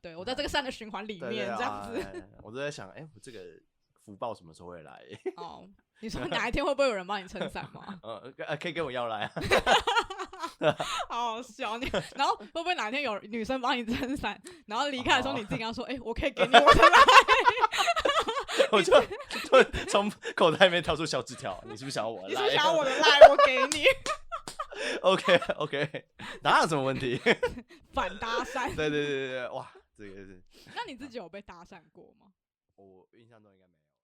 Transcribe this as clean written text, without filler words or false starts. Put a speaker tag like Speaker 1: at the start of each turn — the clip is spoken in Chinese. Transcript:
Speaker 1: 对，我在这个善的循环里面，这样子。
Speaker 2: 我都在想，我这个福报什么时候会来？
Speaker 1: 哦，你说哪一天会不会有人帮你撑伞吗？
Speaker 2: 可以跟我要来啊。
Speaker 1: 好好笑，然后会不会哪天有女生帮你撑伞，然后离开的时候你自己跟她说，我可以给你我的赖。
Speaker 2: 我就从口袋里面掏出小纸条，你是不是想要我的赖？
Speaker 1: 你是不是想要我的赖？我给你。
Speaker 2: OK， 哪有什么问题？
Speaker 1: 反搭讪。
Speaker 2: 对，哇，这个是。
Speaker 1: 那你自己有被搭讪过吗？
Speaker 2: 我印象中应该没有。